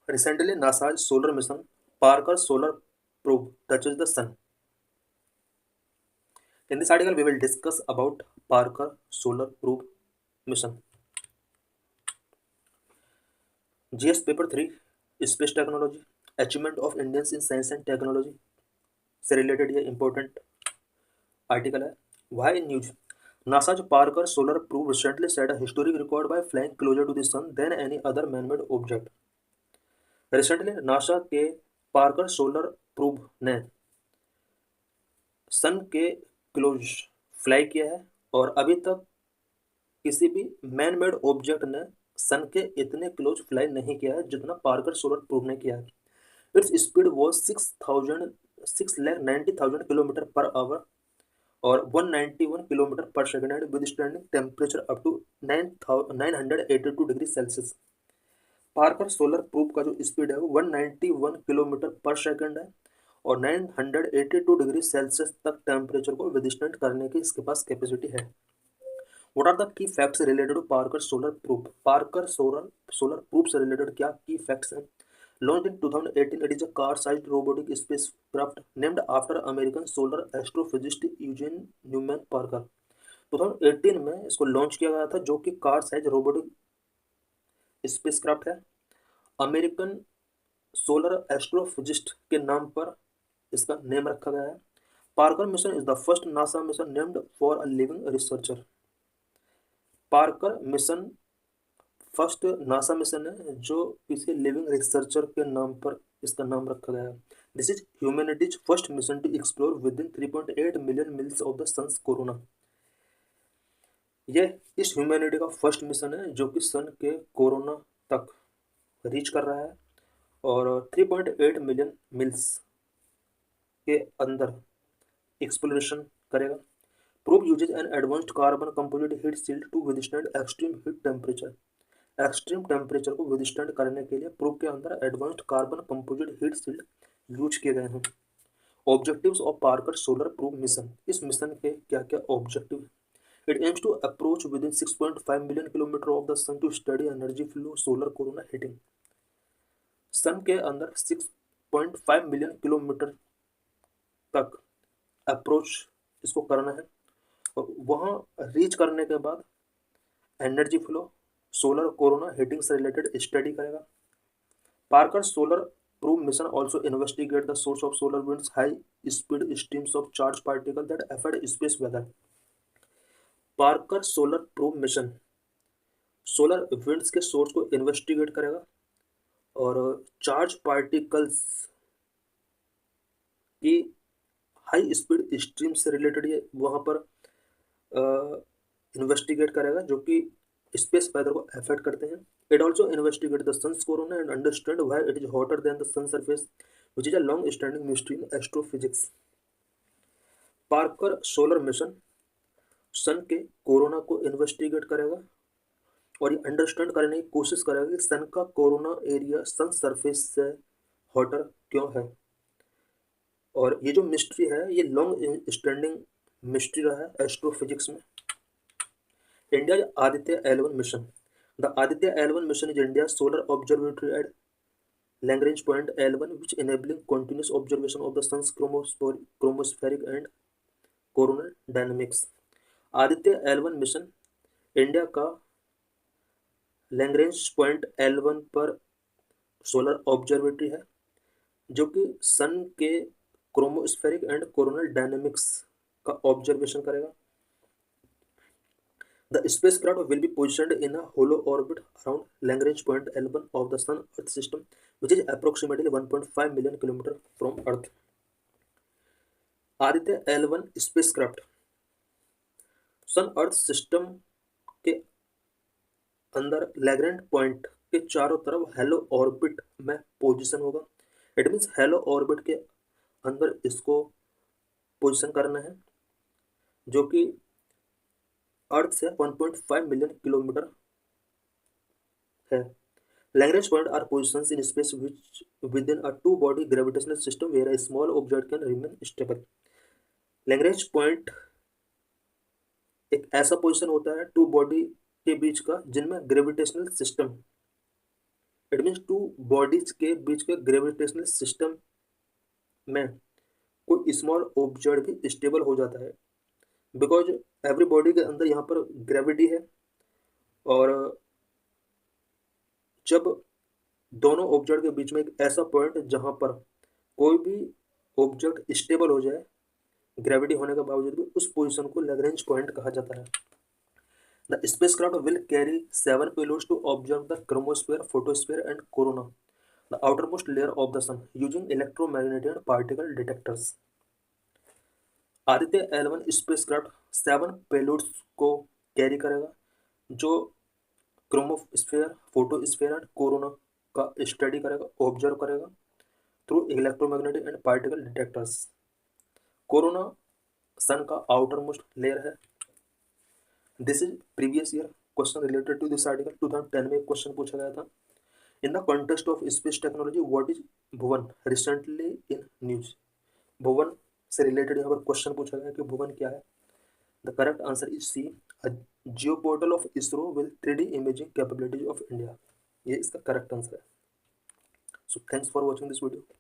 Recently, NASA's solar mission Parker Solar Probe touches the sun. In this article, we will discuss about Parker Solar Probe mission. GS Paper 3 Space Technology Achievement of Indians in Science and Technology से related ये important article है. Why News. NASA's Parker Solar Probe recently set a historic record by flying closer to the sun than any other man-made object. Recently, NASA के Parker solar proof ने सन के close fly किया है और अभी तक किसी भी मैन मेड ऑब्जेक्ट ने सन के इतने क्लोज फ्लाई नहीं किया है जितना पार्कर सोलर प्रूब ने किया है. Its speed was 6,90,000 kilometre per hour और 191 kilometre per second and withstanding temperature up to 982 degree Celsius. Parker solar probe का जो स्पीड है वो 191 किलोमीटर पर सेकेंड है और 982 डिग्री सेल्सियस तक टेम्परेचर को विदस्टैंड करने की इसके पास कैपेसिटी है. What are the key facts related to Parker solar probe. Parker solar probe से रिलेटेड क्या की फैक्ट्स हैं. Launched in 2018, it is a car-sized robotic spacecraft named after American solar astrophysicist Eugene Newman Parker. 2018 में इसको launch किया गया था जो कि कार साइज रोबोटिक स्पेसक्राफ्ट है. अमेरिकन सोलर एस्ट्रोफिजिस्ट के नाम पर इसका नेम रखा गया है. Parker mission is the first NASA mission named for a living researcher. Parker mission first NASA mission है जो किसी लिविंग रिसर्चर के नाम पर इसका नाम रखा गया है. This is humanity's first mission to explore within 3.8 million miles of the sun's corona. यह इस ह्यूमैनिटी का फर्स्ट मिशन है जो कि सन के कोरोना तक रीच कर रहा है और 3.8 मिलियन मील्स के अंदर एक्सप्लोरेशन करेगा. Probe uses an advanced carbon composite heat shield to withstand extreme heat temperature. Extreme temperature को विदस्टैंड करने के लिए प्रूब के अंदर advanced carbon composite heat shield use किए गए हैं. Objectives of Parker solar probe mission. इस मिशन के क्या क्या ऑब्जेक्टिव है. It aims to approach within 6.5 million kilometre of the sun to study energy flow solar corona heating. Sun के अंदर 6.5 मिलियन किलोमीटर तक अप्रोच इसको करना है और वहाँ रीच करने के बाद energy flow solar corona heating से रिलेटेड स्टडी करेगा. Parker solar probe mission also investigate the source of solar winds high speed streams of charge particle that affect space weather. Parker solar probe mission solar winds के source को investigate करेगा और charge particles की high speed stream से related ये वहाँ पर investigate करेगा जो कि स्पेस वेदर को अफेक्ट करते हैं. It also investigate the sun's corona and understand why it is hotter than the sun surface which is a long standing mystery in astrophysics. Parker solar mission sun के corona को investigate करेगा और ये understand करने की कोशिश करेगा कि सन का कोरोना एरिया सन सरफेस से हॉटर क्यों है. और ये जो मिस्ट्री है ये लॉन्ग स्टैंडिंग मिस्ट्री रहा है एस्ट्रोफिजिक्स में. India Aditya L1 mission. The Aditya L1 mission is India solar observatory at Lagrange point L1 which enabling continuous observation of the sun's chromospheric and coronal dynamics. Aditya L1 mission India का Lagrange point L1 पर solar observatory है जो कि सन के chromospheric and coronal dynamics का observation करेगा. The spacecraft will be positioned in a hollow orbit around Lagrange point L1 of the Sun-Earth system, which is approximately 1.5 million km from Earth. Aditya L1 spacecraft sun earth system के अंदर Lagrange point के चारों तरफ halo orbit में position होगा. It means halo orbit के अंदर इसको पोजीशन करना है जो कि अर्थ से 1.5 मिलियन किलोमीटर है. Lagrange points are positions in space which within a two-body gravitational system where a small object can remain stable. Lagrange point एक ऐसा पोजीशन होता है टू बॉडी के बीच का जिनमें gravitational system it means two bodies के बीच के ग्रेविटेशनल सिस्टम में कोई स्मॉल ऑब्जेक्ट भी स्टेबल हो जाता है, बिकॉज एवरी बॉडी के अंदर यहाँ पर ग्रेविटी है। और जब दोनों ऑब्जेक्ट के बीच में एक ऐसा पॉइंट जहाँ पर कोई भी ऑब्जेक्ट स्टेबल हो जाए ग्रेविटी होने के बावजूद भी, उस पोजीशन को लैग्रेंज पॉइंट कहा जाता है। The spacecraft will carry 7 payloads to observe the chromosphere, photosphere and corona, the outermost layer of the sun, using electromagnetic and particle detectors. Aditya L1 spacecraft 7 payloads को कैरी करेगा, जो क्रोमोस्फेयर, फोटोस्फेयर एंड कोरोना का study करेगा, observe करेगा through electromagnetic and particle detectors. Corona sun का outermost layer है। This is previous year question related to this article, 2010 में एक क्वेश्चन पूछा गया था। In the context of space technology what is Bhuvan recently in news. Bhuvan से related यहाँ पर क्वेश्चन पूछा गया कि भुवन क्या है। The correct answer is C, a geo portal of ISRO with 3D imaging capabilities of India. ये इसका करेक्ट आंसर है। So thanks for watching this video.